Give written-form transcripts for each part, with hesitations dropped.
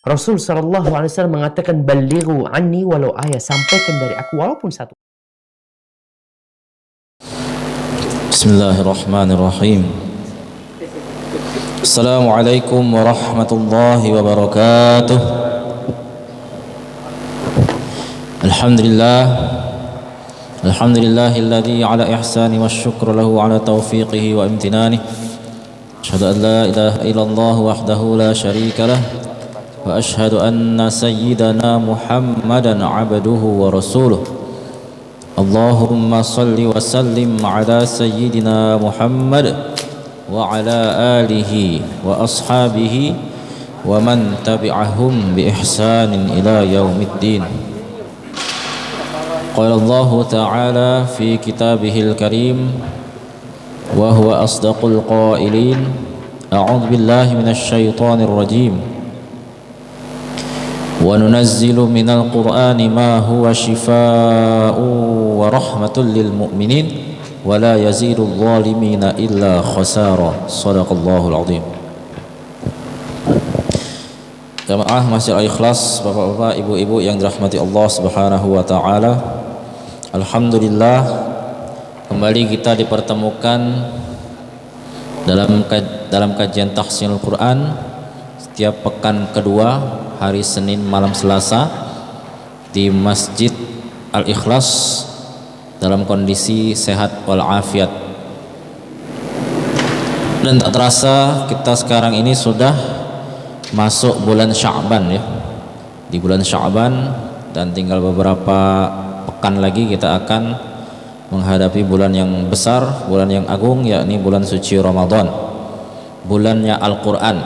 Rasul sallallahu alaihi wasallam mengatakan, "Ballighu anni walau ayat." Sampaikan dari aku walaupun satu. Bismillahirrahmanirrahim. Assalamualaikum warahmatullahi wabarakatuh. Alhamdulillah. Alhamdulillahilladzi ala ihsani wasyukru lahu ala taufiqihi wa imtinanihi. Asyhadu an la ilaha illallah wahdahu la syarika lah. Wa asyhadu anna sayyidana Muhammadan abduhu wa rasuluh. Allahumma salli wa sallim ala sayyidina Muhammad wa ala alihi wa ashabihi wa man tabi'ahum bi ihsanin ila yaumiddin. Qala Allah ta'ala fi kitabihil karim wa huwa asdaqul qailin. A'udzu billahi minasy syaithanir rajim. Wa nunazzilu minal qur'ani ma huwa shifaa'un wa rahmatul lil mu'minin wa la yazidul zalimina illa khasara. Shadaqallahul azim. Jamaah Masjid Al-Ikhlas, bapak-bapak, ibu-ibu yang dirahmati Allah Subhanahu wa taala. Alhamdulillah, kembali kita dipertemukan dalam kajian tahsinul Quran setiap pekan kedua hari Senin malam Selasa di Masjid Al-Ikhlas dalam kondisi sehat walafiat. Dan tak terasa kita sekarang ini sudah masuk bulan Sya'ban ya. Di bulan Sya'ban dan tinggal beberapa pekan lagi kita akan menghadapi bulan yang besar, bulan yang agung, yakni bulan suci Ramadan, bulannya Al-Quran,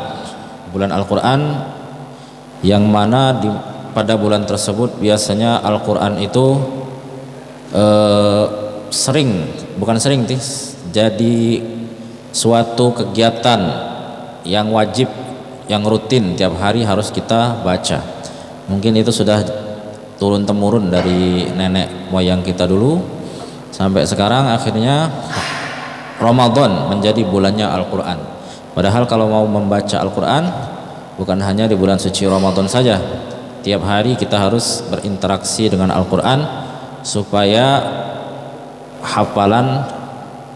bulan Al-Quran yang mana pada bulan tersebut biasanya Al-Quran itu jadi suatu kegiatan yang wajib, yang rutin tiap hari harus kita baca. Mungkin itu sudah turun temurun dari nenek moyang kita dulu sampai sekarang akhirnya Ramadan menjadi bulannya Al-Quran. Padahal kalau mau membaca Al-Quran bukan hanya di bulan suci Ramadan saja, tiap hari kita harus berinteraksi dengan Al-Quran supaya hafalan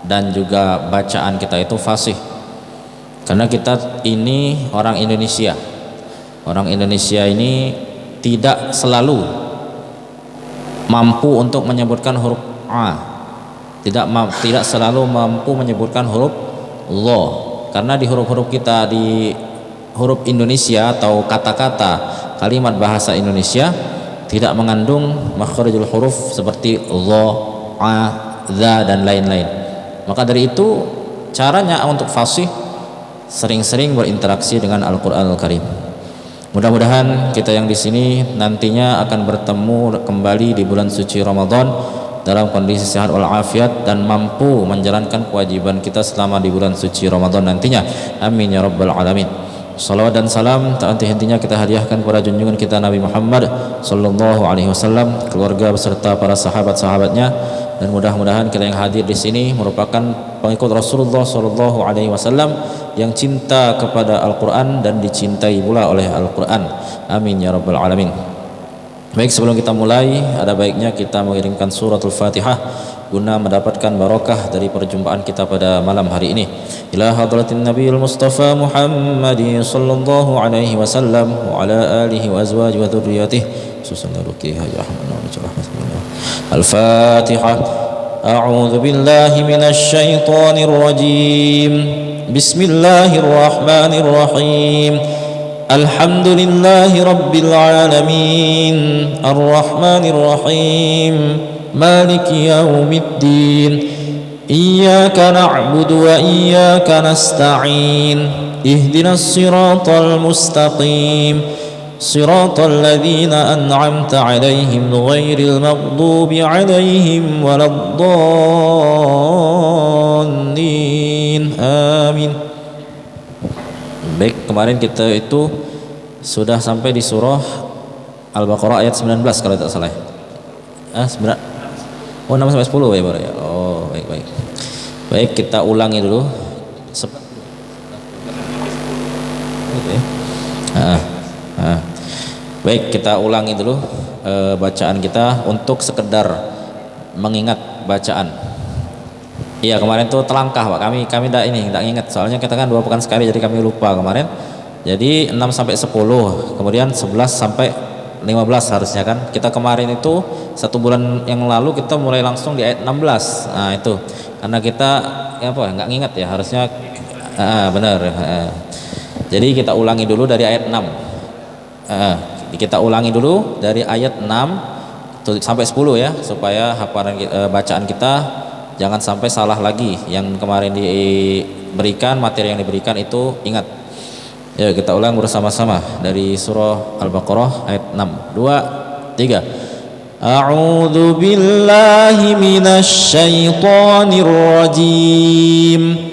dan juga bacaan kita itu fasih. Karena kita ini orang Indonesia. Orang Indonesia ini tidak selalu mampu untuk menyebutkan huruf A, tidak selalu mampu menyebutkan huruf Lo. Karena di huruf-huruf kita, di huruf Indonesia atau kata-kata kalimat bahasa Indonesia tidak mengandung makhrijul huruf seperti Lo, A, Za dan lain-lain. Maka dari itu caranya untuk fasih sering-sering berinteraksi dengan Al-Qur'anul Karim. Mudah-mudahan kita yang di sini nantinya akan bertemu kembali di bulan suci Ramadan dalam kondisi sehat walafiat dan mampu menjalankan kewajiban kita selama di bulan suci Ramadan nantinya. Amin ya rabbal alamin. Salawat dan salam tak henti-hentinya kita hadiahkan kepada junjungan kita Nabi Muhammad sallallahu alaihi wasallam, keluarga beserta para sahabat-sahabatnya, dan mudah-mudahan kita yang hadir di sini merupakan pengikut Rasulullah sallallahu alaihi wasallam yang cinta kepada Al-Qur'an dan dicintai pula oleh Al-Qur'an. Amin ya rabbal alamin. Baik, sebelum kita mulai ada baiknya kita mengirimkan suratul Fatihah guna mendapatkan barokah dari perjumpaan kita pada malam hari ini. Ila hadratin Nabiyil Mustafa Muhammadin sallallahu alaihi wasallam wa ala alihi wa azwajihi wa dzurriyyatihi khususan ruqiyah ya rahman wa rahmatullah. Al-Fatihah. A'udzu billahi minasy syaithanir rajim. Bismillahirrahmanirrahim. Alhamdulillahi rabbil alamin. Ar-Rahmanir Rahim. Maliki yaumiddin. Iyyaka na'budu wa iyyaka nasta'in. Ihdinas siratal mustaqim. Siratal ladzina an'amta 'alaihim ghairil maghdubi 'alaihim waladdallin. Amin. Baik, kemarin kita itu sudah sampai di surah Al-Baqarah ayat 19 kalau tidak salah. 9. Oh, 6 sampai 10 ya, Bapak ya. Oh, baik. Baik, kita ulangi dulu. Oke. Baik, kita ulangi dulu bacaan kita untuk sekedar mengingat bacaan. Iya, kemarin tuh telangkah Pak, kami enggak ingat, soalnya kita kan 2 pekan sekali jadi kami lupa kemarin. Jadi 6 sampai 10, kemudian 11 sampai 15 harusnya kan. Kita kemarin itu 1 bulan yang lalu kita mulai langsung di ayat 16. Nah, itu. Karena kita enggak ngingat ya, harusnya benar. Jadi kita ulangi dulu dari ayat 6. Kita ulangi dulu dari ayat 6 sampai 10 ya, supaya hafalan bacaan kita jangan sampai salah lagi. Yang kemarin diberikan, materi yang diberikan itu ingat. Ya, kita ulang bersama-sama dari surah Al-Baqarah ayat 6. 2, 3. A'udzu billahi minasy syaithanir rajim.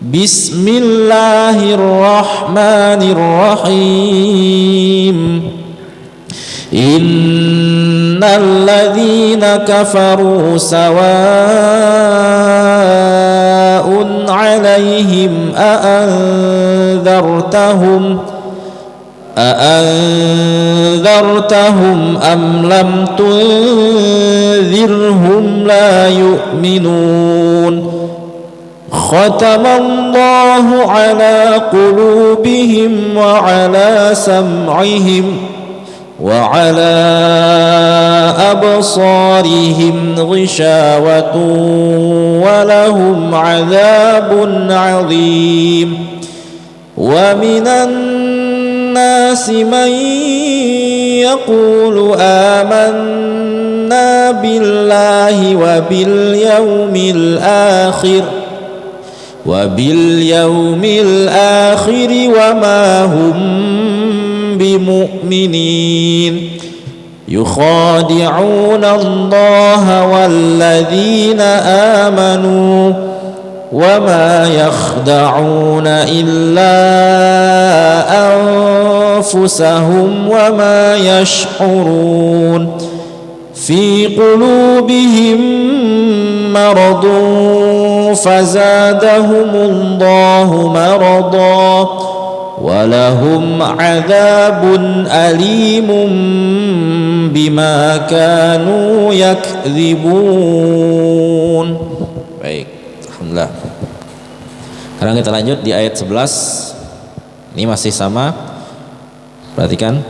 Bismillahirrahmanirrahim. Innal ladzina kafaru sawa'un 'alaihim أأنذرتهم أم لم تنذرهم لا يؤمنون ختم الله على قلوبهم وعلى سمعهم وعلى أبصارهم غشاوة ولهم عذاب عظيم ومن الناس من يقول آمنا بالله وباليوم الآخر وما هم بمؤمنين يخادعون الله والذين آمنوا وما يخدعون إلا أنفسهم وما يشعرون في قلوبهم مرض فزادهم الله مرضا ولهم عذاب أليم بما كانوا يكذبون. Baik, alhamdulillah. Sekarang kita lanjut di ayat 11. Ini masih sama. Perhatikan.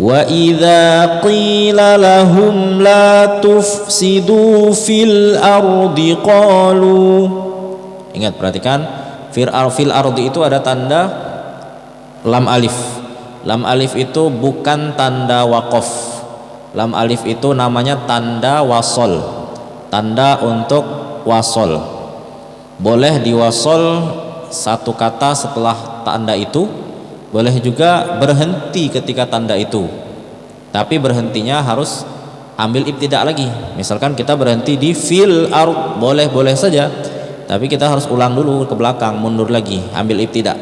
Wa idza qila lahum la tufsidu fil ardi qalu. Ingat, perhatikan, fil ardi itu ada tanda lam alif. Lam alif itu bukan tanda waqaf. Lam alif itu namanya tanda wasol. Tanda untuk wasol. Boleh diwasol satu kata setelah tanda itu, boleh juga berhenti ketika tanda itu. Tapi berhentinya harus ambil ibtidak lagi. Misalkan kita berhenti di fil ard, boleh saja. Tapi kita harus ulang dulu ke belakang, mundur lagi, ambil ibtidak.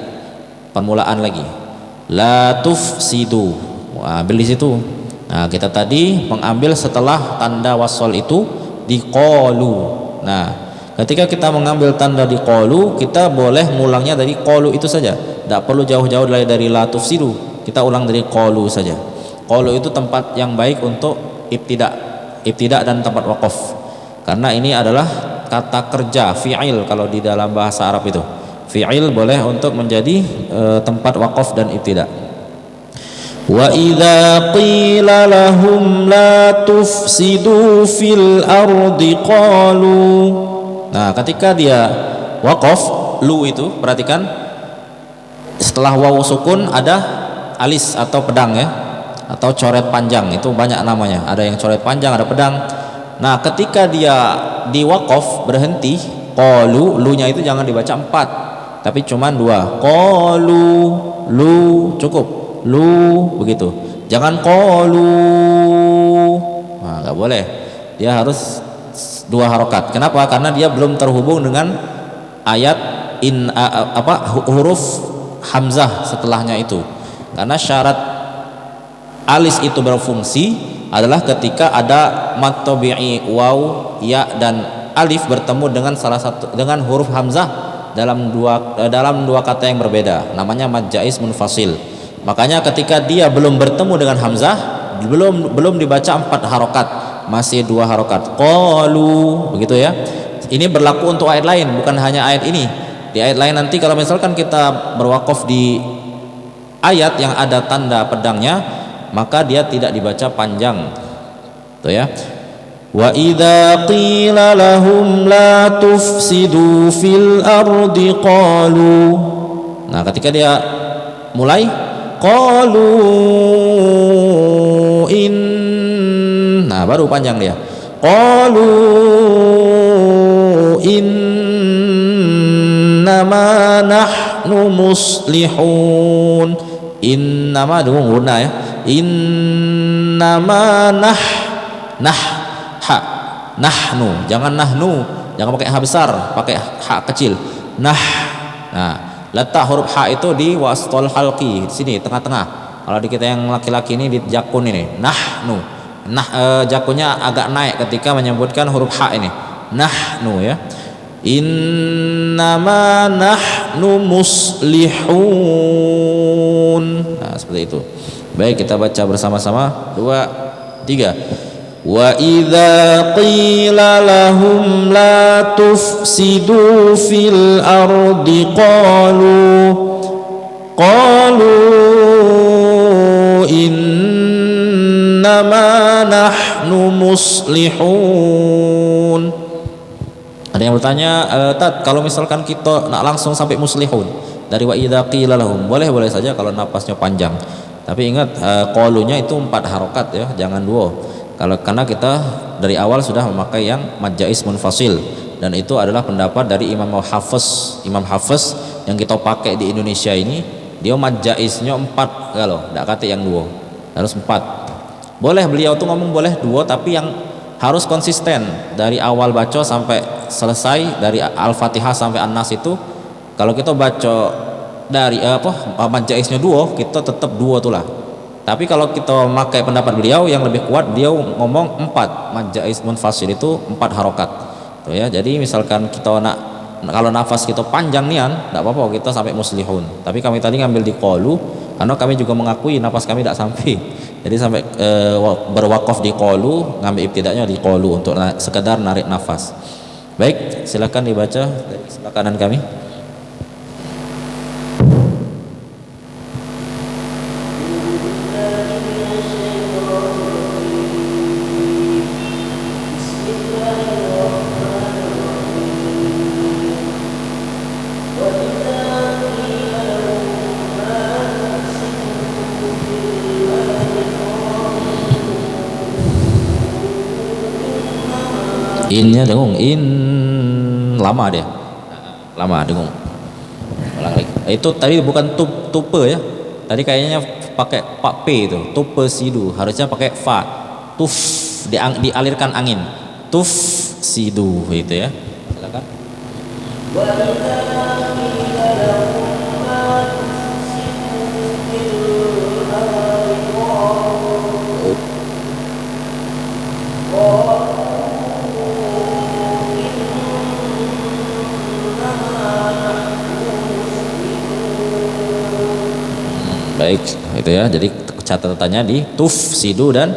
Permulaan lagi. La tufsidu. Ambil di situ. Nah, kita tadi mengambil setelah tanda wasol itu di qalu. Nah, ketika kita mengambil tanda di qalu, kita boleh mulangnya dari qalu itu saja. Tidak perlu jauh-jauh dari la tufsidu. Kita ulang dari qalu saja. Qalu itu tempat yang baik untuk ibtidak dan tempat waqaf. Karena ini adalah kata kerja, fi'il kalau di dalam bahasa Arab itu. Fi'il boleh untuk menjadi tempat waqaf dan ibtidak. Wa idza qila lahum la tufsidu fil ardi qalu. Nah, ketika dia waqaf, lu itu perhatikan setelah wawu sukun ada alis atau pedang ya, atau coret panjang, itu banyak namanya. Ada yang coret panjang, ada pedang. Nah, ketika dia di waqaf berhenti, qalu, lu-nya itu jangan dibaca 4, tapi cuma 2. Qalu, lu, cukup. Lu, begitu. Jangan qalu. Nah, enggak boleh. Dia harus 2 harokat. Kenapa? Karena dia belum terhubung dengan ayat huruf hamzah setelahnya itu. Karena syarat alis itu berfungsi adalah ketika ada mad tabi'i waw, ya dan alif bertemu dengan huruf hamzah dalam dua kata yang berbeda, namanya mad jaiz munfasil. Makanya ketika dia belum bertemu dengan hamzah, belum dibaca 4 harokat, masih 2 harokat. Qalu, begitu ya. Ini berlaku untuk ayat lain, bukan hanya ayat ini. Di ayat lain nanti kalau misalkan kita berwakaf di ayat yang ada tanda pedangnya, maka dia tidak dibaca panjang. Tuh ya. Wa idza qila lahum la tufsidu fil ardi qalu. Nah, ketika dia mulai qalu nah baru panjang dia. Qalu innama nahnu muslihun. Innama dengung guna ya. Innama nahnu, jangan nahnu, jangan pakai ha besar, pakai ha kecil. Nah, letak huruf ha itu di wasthul halqi, di sini tengah-tengah. Kalau di kita yang laki-laki ini di jakun ini, nahnu. Jakunnya agak naik ketika menyebutkan huruf ha ini. Nahnu ya. Innama nahnu muslihun. Nah, seperti itu. Baik, kita baca bersama-sama. 2, 3. Wa idza qila lahum la tufsidu fil ardi qalu innama nahnu muslihun. Ada yang bertanya, Tat, kalau misalkan kita nak langsung sampai muslihun dari wa idza qila lahum, boleh saja kalau napasnya panjang. Tapi ingat qalunya itu 4 harokat ya, jangan 2. Karena kita dari awal sudah memakai yang mad jaiz munfasil, dan itu adalah pendapat dari Imam Hafiz yang kita pakai di Indonesia ini. Dia mad jaiznya 4 kalau tidak kata yang 2, harus 4. Boleh beliau tuh ngomong boleh 2, tapi yang harus konsisten dari awal baca sampai selesai, dari Al-Fatihah sampai An-Nas itu. Kalau kita baca dari mad jaiznya 2, kita tetap 2 tuh lah. Tapi kalau kita memakai pendapat beliau yang lebih kuat, dia ngomong 4, mad jaiz munfasil itu 4 harokat. Tuh ya. Jadi misalkan kita kalau nafas kita panjang nian, tidak apa-apa kita sampai muslihun. Tapi kami tadi ngambil di qalu karena kami juga mengakui nafas kami tidak sampai. Jadi sampai berwakaf di qalu, ngambil ibtidaknya di qalu untuk sekedar narik nafas. Baik, silakan dibaca dari sebelah kanan kami. Innya dengung, lama dia, lama dengung. Ulang lagi. Itu tadi bukan tupe ya, tadi kayaknya pakai pak p itu, tupe sidu, harusnya pakai fa, tuf, dialirkan angin, tuf sidu itu ya. Silakan. Baik, itu ya. Jadi catatannya di tuf sidu dan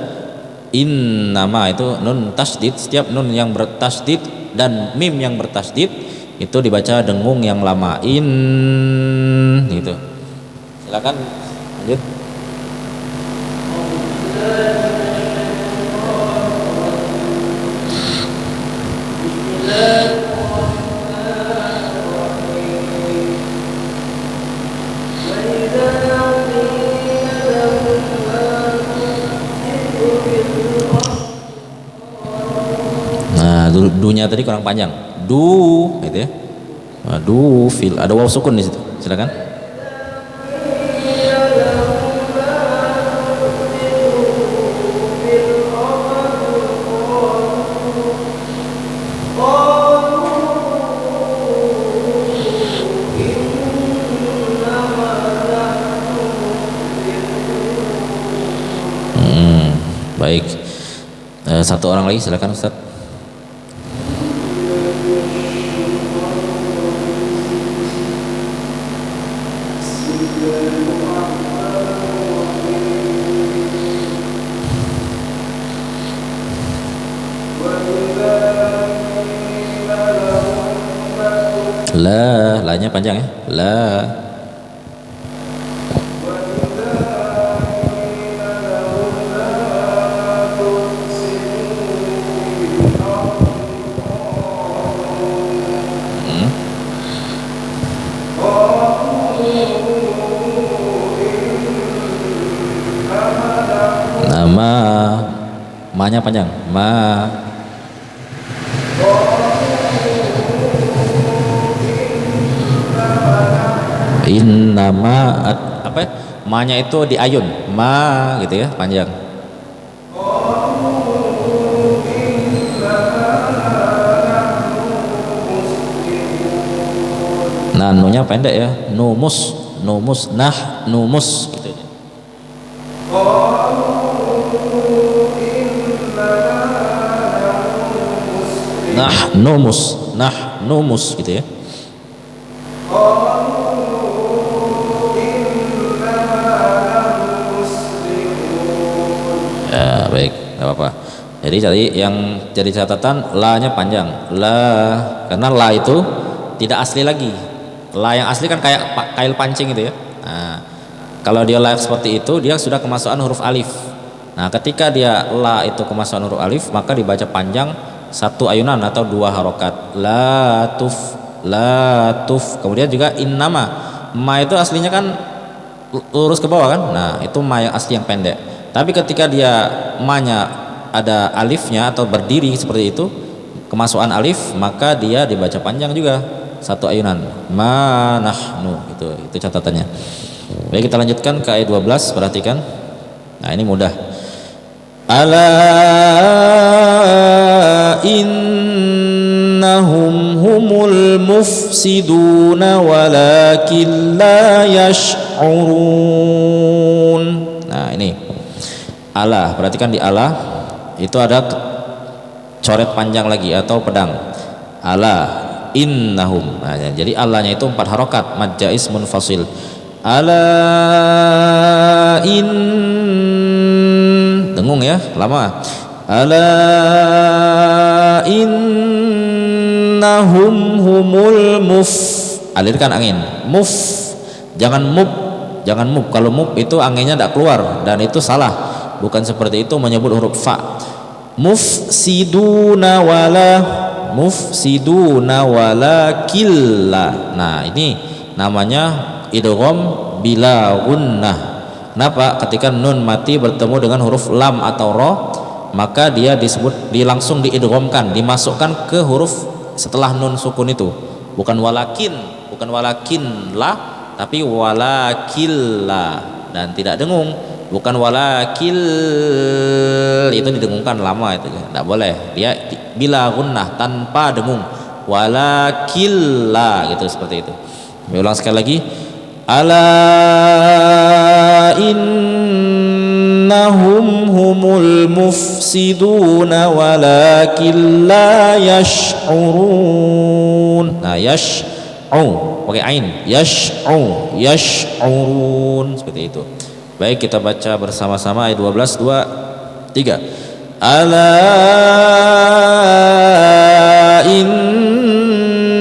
innama itu nun tasdid. Setiap nun yang bertasdid dan mim yang bertasdid itu dibaca dengung yang lama, gitu. Silakan lanjut. Dunya tadi kurang panjang. Du, gitu ya. Du fil, ada waw sukun di situ. Silakan. Baik. Satu orang lagi, silakan Ustaz. La-nya panjang ya. La. Nama, ma-nya panjang. Ma. Innama apa ya? Ma-nya itu di ayun. Ma gitu ya, panjang. Nah, nunya pendek ya. Numus, numus, nah, numus gitu. Nah, numus gitu ya. Ya, baik, nggak apa-apa. Jadi yang jadi catatan la-nya panjang. La, karena la itu tidak asli lagi. La yang asli kan kayak kail pancing gitu ya. Nah, kalau dia la seperti itu, dia sudah kemasukan huruf alif. Nah, ketika dia la itu kemasukan huruf alif, maka dibaca panjang satu ayunan atau dua harokat. La tuf. Kemudian juga innama. Ma itu aslinya kan lurus ke bawah kan. Nah, itu ma yang asli yang pendek. Tapi ketika dia ma-nya ada alifnya atau berdiri seperti itu, kemasukan alif, maka dia dibaca panjang juga satu ayunan. Ma nahnu, itu catatannya. Baik, kita lanjutkan ke ayat 12, perhatikan. Nah, ini mudah. Ala innahum humul mufsiduna walakin la yash'urun. Nah, ini ala, perhatikan di ala itu ada coret panjang lagi atau pedang. Ala innahum. Nah, jadi alanya itu 4 harokat, mad jaiz munfasil. Ala in, dengung ya, lama. Ala innahum humul alirkan angin. Jangan mub. Kalau mub itu anginnya tidak keluar dan itu salah. Bukan seperti itu menyebut huruf fa. Mufsiduna wala killa. Nah, ini namanya idgham bila gunnah. Kenapa? Ketika nun mati bertemu dengan huruf lam atau ro, maka dia langsung diidghamkan, dimasukkan ke huruf setelah nun sukun itu. Bukan walakin la, tapi walakilla, dan tidak dengung. Bukan walakil, itu didengungkan lama, itu tidak boleh. Dia bila gunnah tanpa dengung. Walakilla gitu, seperti itu. Ulang sekali lagi. Ala innahum humul mufsiduna walakin la yash'urun. Nah, yash'u pakai ain, yash'urun, seperti itu. Baik, kita baca bersama-sama ayat 12, 2, 3. Ala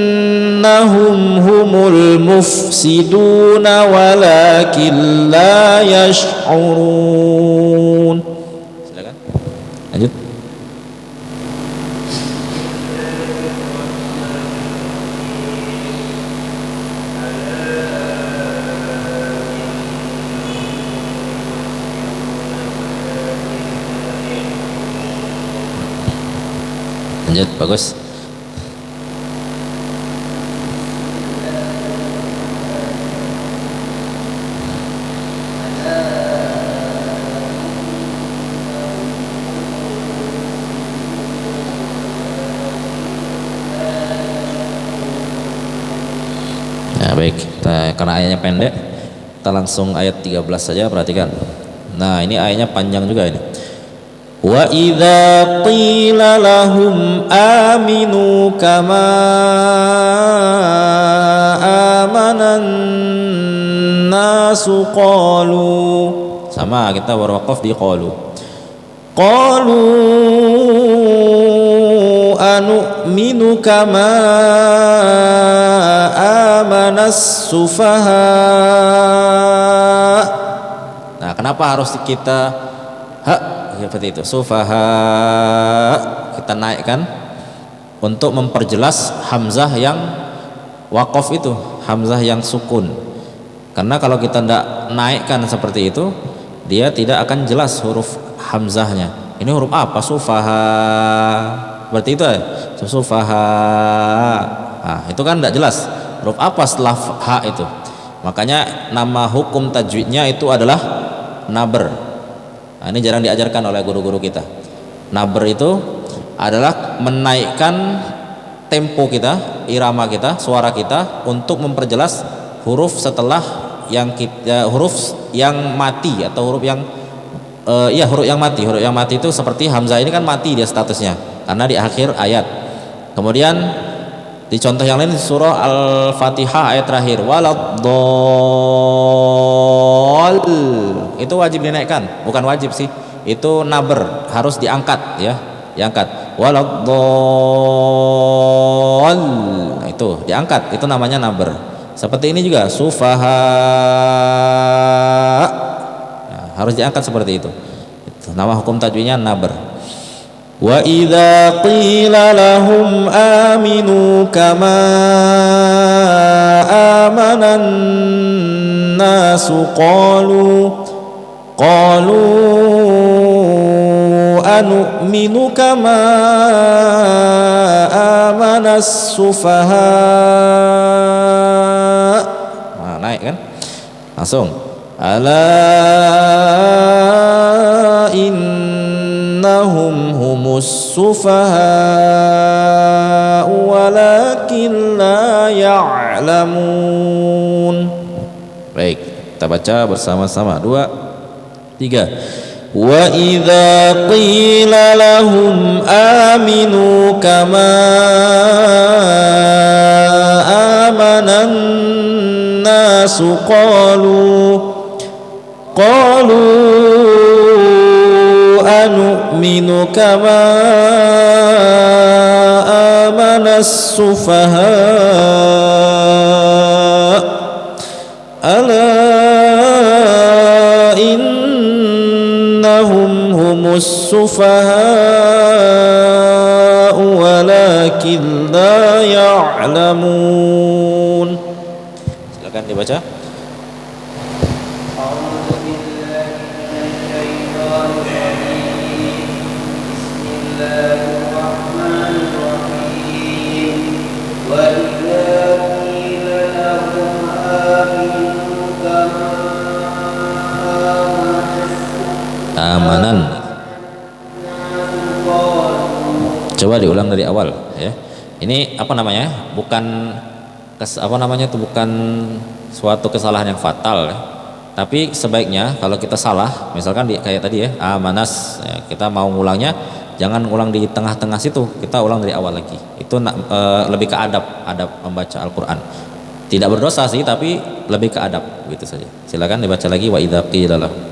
innahum humul mufsiduna walakin la yash'urun. Silakan. Lanjut. Lanjut, bagus. Ya, baik. Karena ayatnya pendek, kita langsung ayat 13 saja, perhatikan. Nah, ini ayatnya panjang juga ini. Wa idza qila lahum aminu kama amanan nasu qalu. Sama, kita berwaqaf di qalu anu'minu kama amanas sufaha. Nah, kenapa harus kita seperti itu? Sufaha kita naikkan untuk memperjelas hamzah yang waqaf itu, hamzah yang sukun. Karena kalau kita tidak naikkan seperti itu, dia tidak akan jelas huruf hamzahnya. Ini huruf apa? Sufaha. Berarti itu ya? Sufaha. Nah, itu kan tidak jelas. Huruf apa setelah ha itu? Makanya nama hukum tajwidnya itu adalah nabr. Nah, ini jarang diajarkan oleh guru-guru kita. Nabr itu adalah menaikkan tempo kita, irama kita, suara kita untuk memperjelas huruf setelah yang huruf yang mati atau huruf yang huruf yang mati. Huruf yang mati itu seperti hamzah ini kan mati dia statusnya karena di akhir ayat. Kemudian di contoh yang lain surah Al-Fatihah ayat terakhir waladdall itu wajib dinaikkan, bukan wajib sih, itu nabr, harus diangkat ya, diangkat waladdall. Nah, itu diangkat, itu namanya nabr. Seperti ini juga sufaha, nah, harus diangkat seperti itu. Nama hukum tajwidnya nabr. Wa idza qila lahum aminu kama amanan nasu qalu anu'minu kama amanas sufaha. Nah, naik kan? Langsung ala innahum humus sufaha walakin la ya'lamun. Baik, kita baca bersama-sama. 2, 3. Wa idza qila lahum aminu kama amanan nasu qalu anu'minu kama amanas sufaha ala innahum humus sufaha walakin la ya'lamun. Silakan dibaca. Amanan. Coba diulang dari awal ya. Ini apa namanya? Bukan bukan suatu kesalahan yang fatal ya. Tapi sebaiknya kalau kita salah, misalkan kayak tadi ya, amanas ya, kita mau ngulangnya jangan ulang di tengah-tengah situ, kita ulang dari awal lagi. Itu lebih ke adab membaca Al-Qur'an. Tidak berdosa sih, tapi lebih ke adab gitu saja. Silakan dibaca lagi wa idza qila lahum.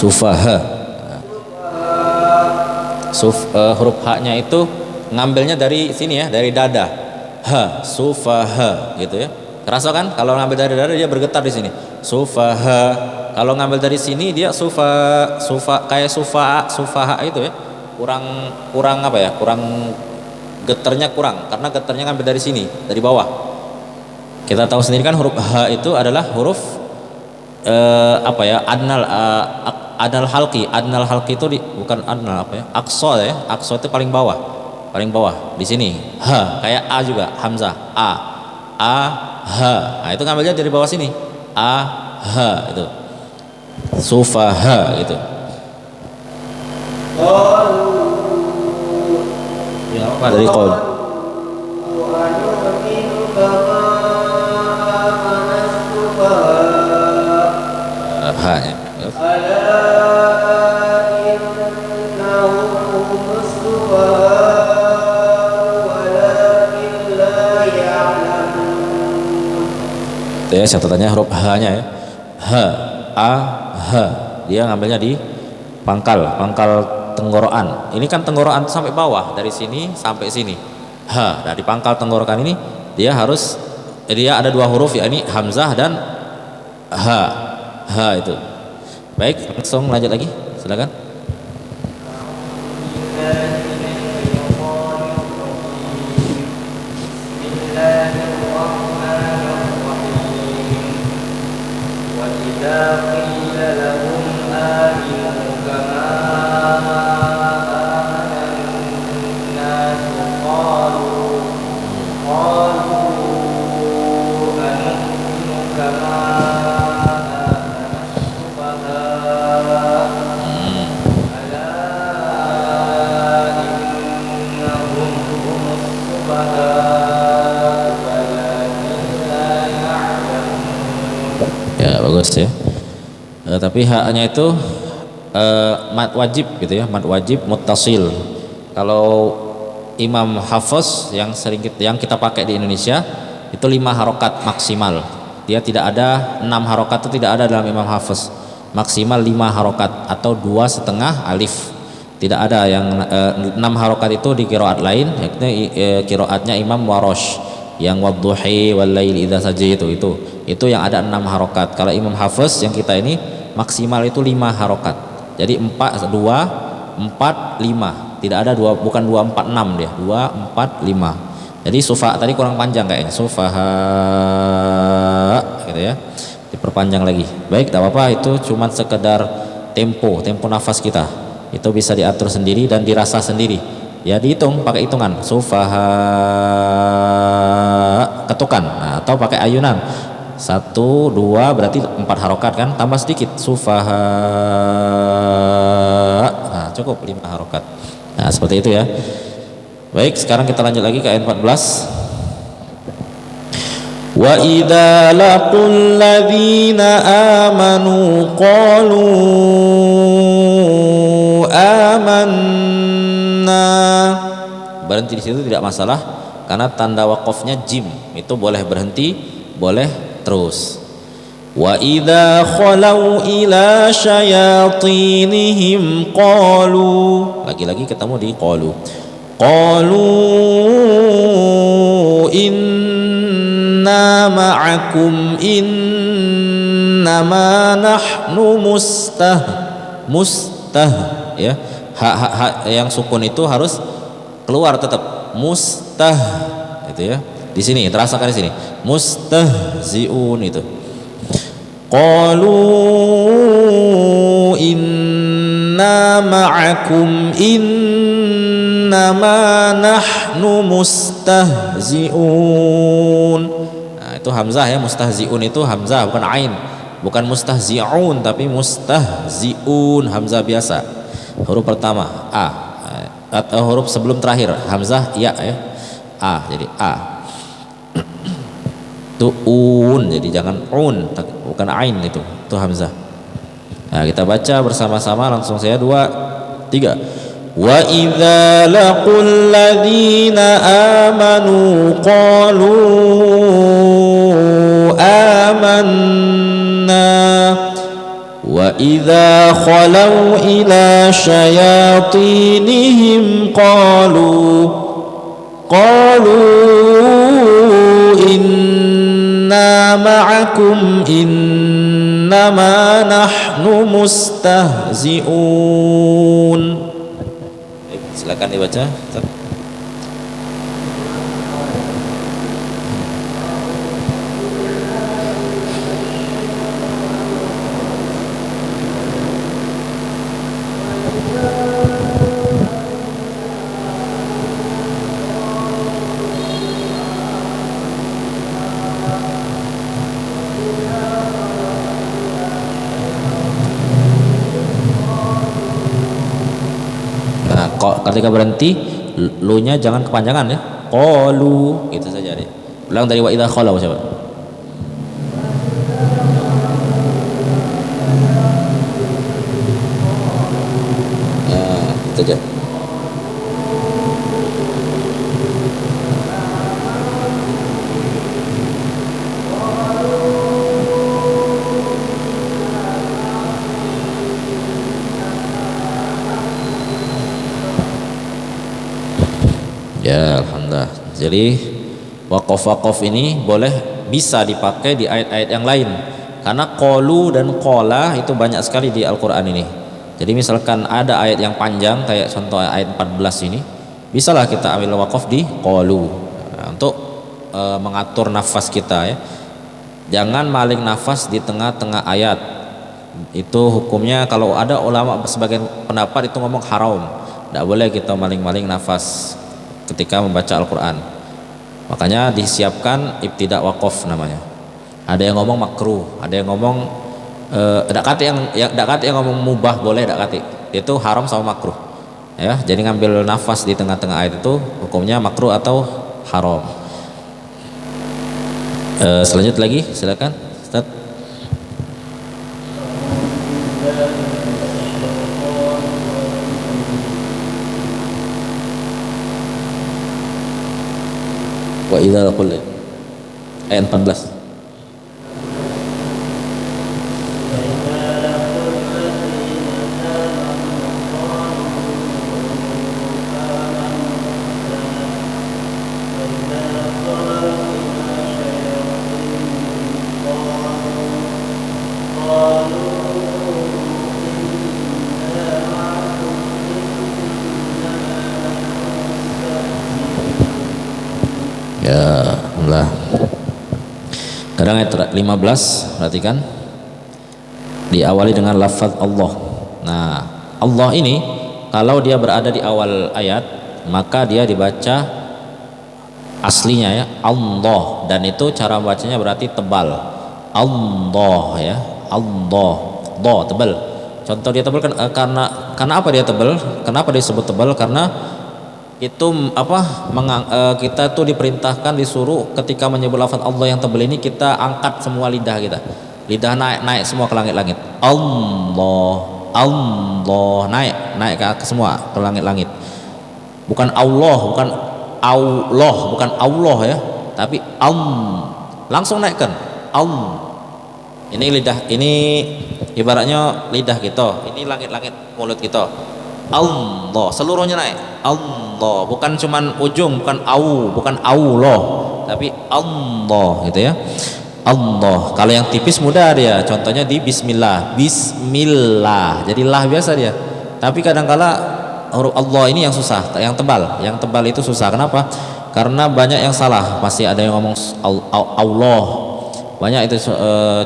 Sufaha. Huruf ha-nya itu ngambilnya dari sini ya, dari dada. Ha, sufaha gitu ya. Kerasa kan? Kalau ngambil dari dada dia bergetar di sini. Sufaha. Kalau ngambil dari sini dia kayak sufaha itu ya. Kurang apa ya? Kurang getarnya kurang karena getarnya ngambil dari sini, dari bawah. Kita tahu sendiri kan huruf ha itu adalah huruf adnal halqi itu bukan adnal aqsa ya, aqsa itu paling bawah di sini. Ha kayak a juga, hamzah a ha, nah itu ngambilnya dari bawah sini, a ha itu sufaha gitu. Ya apa dari qaul ha ya. ya catatannya huruf H-nya ya. H, A, H. Dia ngambilnya di pangkal tenggorokan. Ini kan tenggorokan sampai bawah, dari sini sampai sini. H. Nah, di pangkal tenggorokan ini dia ada dua huruf, ya ini hamzah dan H. H itu. Baik, langsung lanjut lagi. Silakan. Ya bagus ya. Tapi haknya itu mad wajib gitu ya, mad wajib muttasil. Kalau Imam Hafiz yang kita pakai di Indonesia itu 5 harokat maksimal. Dia tidak ada 6 harokat, itu tidak ada dalam Imam Hafiz. Maksimal 5 harokat atau 2,5 alif. Tidak ada yang 6 harokat itu di qiraat lain, yakni qiraatnya Imam Warosh yang wadduhi wal laili idza saja itu yang ada 6 harokat. Kalau Imam Hafiz yang kita ini maksimal itu 5 harokat. Jadi 4 2 4 5. Tidak ada bukan 2 4 6 dia. 2 4 5. Jadi sufa tadi kurang panjang kayaknya. Sufaha gitu ya. Diperpanjang lagi. Baik, tidak apa-apa, itu cuma sekedar tempo nafas kita. Itu bisa diatur sendiri dan dirasa sendiri. Ya dihitung pakai hitungan. Sufaha ketukan, nah, atau pakai ayunan. 1 2 berarti 4 harokat kan, tambah sedikit sufaha, nah cukup 5 harokat. Nah seperti itu ya. Baik, sekarang kita lanjut lagi ke ayat 14. Wa idza laqul ladzina amanu qalu amanna. Berhenti di situ tidak masalah karena tanda wakofnya jim, itu boleh berhenti, boleh terus. Wa idza khalau ila syayatinihim qalu, lagi-lagi ketemu di qalu inna ma'akum innama nahnu mustah ya. Hak yang sukun itu harus keluar tetap mustah itu ya. Di sini terasakan di sini mustahziun itu. Qalu inna ma'akum innama nahnu mustahziun. Nah, itu hamzah ya, mustahziun itu hamzah bukan ain, bukan mustahziun tapi mustahziun, hamzah biasa. Huruf pertama a, atau huruf sebelum terakhir hamzah ya a, jadi a. Itu un, jadi jangan un, bukan ain, itu hamzah. Nah kita baca bersama-sama, langsung saya 2 3. Wa idza laqul ladzina amanu qalu amanna wa idza khalau ila syayatinihim qalu inna ma'akum innama nahnu mustahziun. Silakan dibaca. Ketika berhenti, lu-nya jangan kepanjangan ya. Qalu gitu saja deh. Ulang dari wa idza khalau coba. Nah, itu aja. Ya, alhamdulillah. Jadi waqaf ini bisa dipakai di ayat-ayat yang lain. Karena qalu dan qala itu banyak sekali di Al-Qur'an ini. Jadi misalkan ada ayat yang panjang kayak contoh ayat 14 ini, bisalah kita ambil waqaf di qalu. Nah, untuk mengatur nafas kita ya. Jangan maling nafas di tengah-tengah ayat. Itu hukumnya kalau ada ulama sebagian pendapat itu ngomong haram. Tidak boleh kita maling-maling nafas ketika membaca Al-Quran. Makanya disiapkan ibtidak waqaf namanya. Ada yang ngomong makruh, ada yang ngomong dak kate yang ngomong mubah boleh dak kate. Itu haram sama makruh. Ya, jadi ngambil nafas di tengah-tengah ayat itu hukumnya makruh atau haram. Selanjut lagi, silakan Ustaz. Wa idza qul ayat 14. Ya, alhamdulillah. Kadang ayat 15, perhatikan. Diawali dengan lafaz Allah. Nah, Allah ini kalau dia berada di awal ayat, maka dia dibaca aslinya ya, Allah, dan itu cara bacanya berarti tebal. Allah ya, Allah. Do tebal. Contoh dia tebal kan karena apa dia tebal? Kenapa dia disebut tebal? Karena itu kita tuh diperintahkan, disuruh ketika menyebut lafaz Allah yang tebal ini kita angkat semua lidah kita. Lidah naik semua ke langit-langit. Allah, Allah, naik ke semua ke langit-langit. Bukan Allah, bukan Allah, bukan Allah ya, tapi langsung naikkan. Ini lidah, ini ibaratnya lidah kita, ini langit-langit mulut kita. Allah, seluruhnya naik. Allah, bukan cuman ujung, bukan Allah, tapi Allah gitu ya. Allah. Kalau yang tipis mudah dia, contohnya di Bismillah, Bismillah. Jadi lah biasa dia. Tapi kadangkala huruf Allah ini yang susah, yang tebal itu susah. Kenapa? Karena banyak yang salah. Masih ada yang ngomong Allah. Banyak itu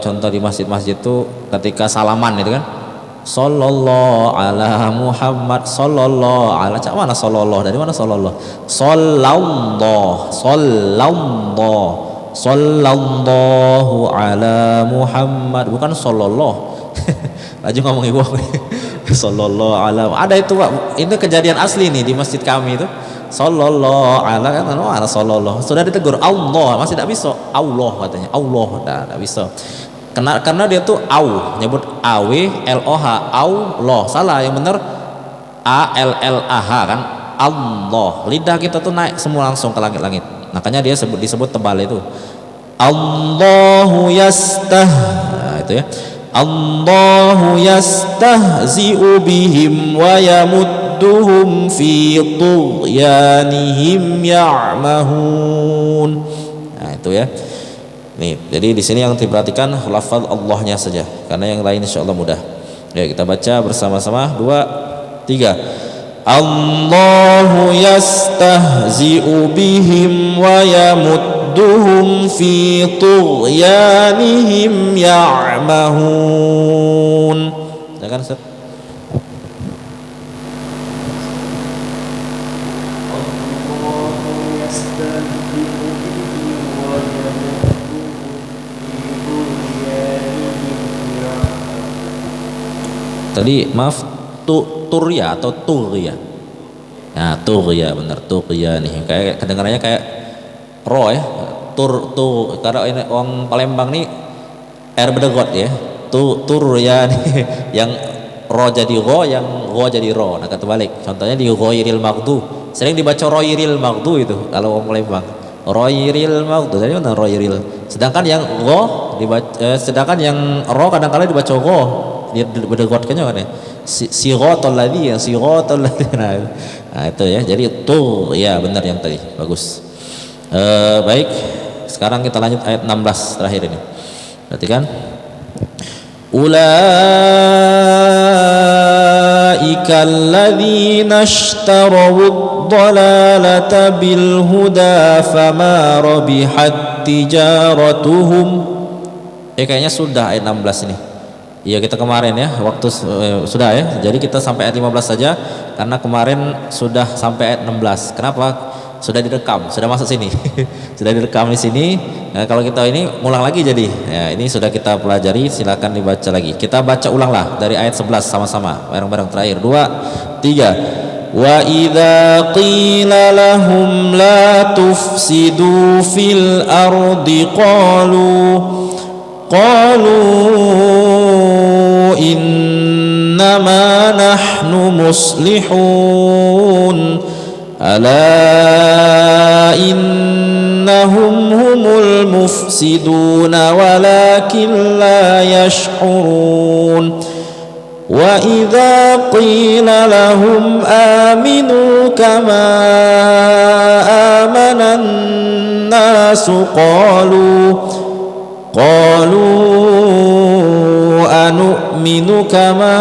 contoh di masjid-masjid itu ketika salaman itu kan. Sallallahu ala Muhammad, sallallahu ala, cak mana sallallahu, dari mana sallallahu? Sallallahu ala Muhammad, bukan sallallahu. Laju ngomong ibu sallallahu ala, ada itu Pak, itu kejadian asli nih di masjid kami itu. Sallallahu ala, kan mana sallallahu, sudah ditegur Allah, masih tidak bisa Allah katanya, Allah tidak bisa. Karena dia tuh nyebut AWLOH, Allah, salah, yang benar ALLAH kan, Allah. Lidah kita tuh naik semua langsung ke langit-langit, makanya dia disebut tebal itu. Allahu nah, itu ya. Allahu yastahzi'u bihim wa yamudduhum fi tughyanihim ya'mahun. Nah, itu ya. Nih, jadi di sini yang diperhatikan lafaz Allahnya saja, karena yang lain insyaallah mudah. Ya, kita baca bersama-sama 2, 3. Allahu yastahzi'u bihim wa yamudduhum fi tughyanihim ya'mahun. Jangan Ustaz. Tadi maaf, Turya atau Turya. Nah, Turya benar, Turya nih. Kayak kedengarannya kayak ro ya. Tur karena ini orang Palembang nih R berdegot ya. Turya nih yang ro jadi ro, yang ro jadi ro. Nah, kebalik. Contohnya di ghairil maghdu. Sering dibaca roiril maghdu itu kalau orang Palembang. Roiril maghdu. Jadi mana roiril? Sedangkan yang ro dibaca, sedangkan yang ro kadang-kadang dibaca ro. Dia berdegot kan ya, siratal ladzina, Nah, itu ya. Jadi ya benar yang tadi. Bagus. Baik. Sekarang kita lanjut ayat 16 terakhir ini. Perhatikan. Ulaika alladzina ishtarawud dhalalata bil huda fama rabihat tijaratuhum. Kayaknya sudah ayat 16 ini. Iya, kita kemarin ya, waktu sudah ya. Jadi kita sampai ayat 15 saja karena kemarin sudah sampai ayat 16. Kenapa? Sudah direkam, sudah masuk sini. Sudah direkam di sini. Nah, kalau kita ini ulang lagi jadi. Ya, ini sudah kita pelajari, silakan dibaca lagi. Kita baca ulanglah dari ayat 11 sama-sama. Bareng-bareng terakhir. 2 3. Wa idza qila lahum la tufsidu fil ardi qalu innama nahnu muslihun ala innahum humul mufsiduna walakin la yash'urun wa idza qila lahum aminu kama amanan nasu qalu anu'minu kama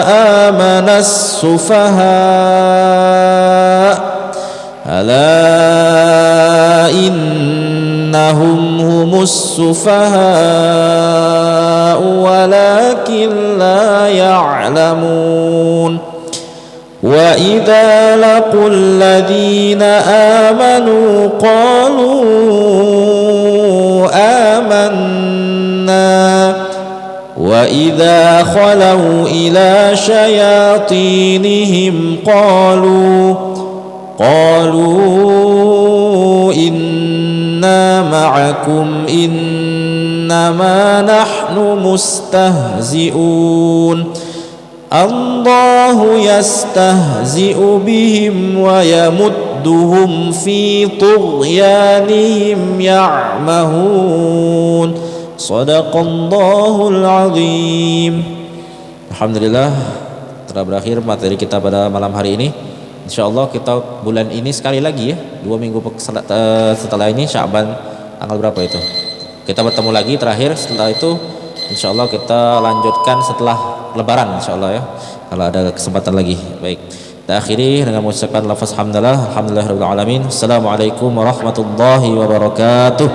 amanas sufaha ala innahum humus sufaha walakin la ya'lamun wa idza laqul ladina amanu qalu amanna wa idza khalau ila syayatinihim qalu inna ma'akum innama nahnu mustahzi'un Allahu yastahzi'u bihim wa yamudduhum fi tughyanihim ya'mahun. Shadaqallahul azim. Alhamdulillah telah berakhir materi kita pada malam hari ini. Insyaallah kita bulan ini sekali lagi ya, 2 minggu setelah ini Sya'ban tanggal berapa itu? Kita bertemu lagi terakhir, setelah itu insyaallah kita lanjutkan setelah Lebaran insyaallah ya, kalau ada kesempatan lagi. Baik, kita akhiri dengan mengucapkan lafaz hamdalah, alhamdulillahirabbil alamin. Assalamualaikum warahmatullahi wabarakatuh.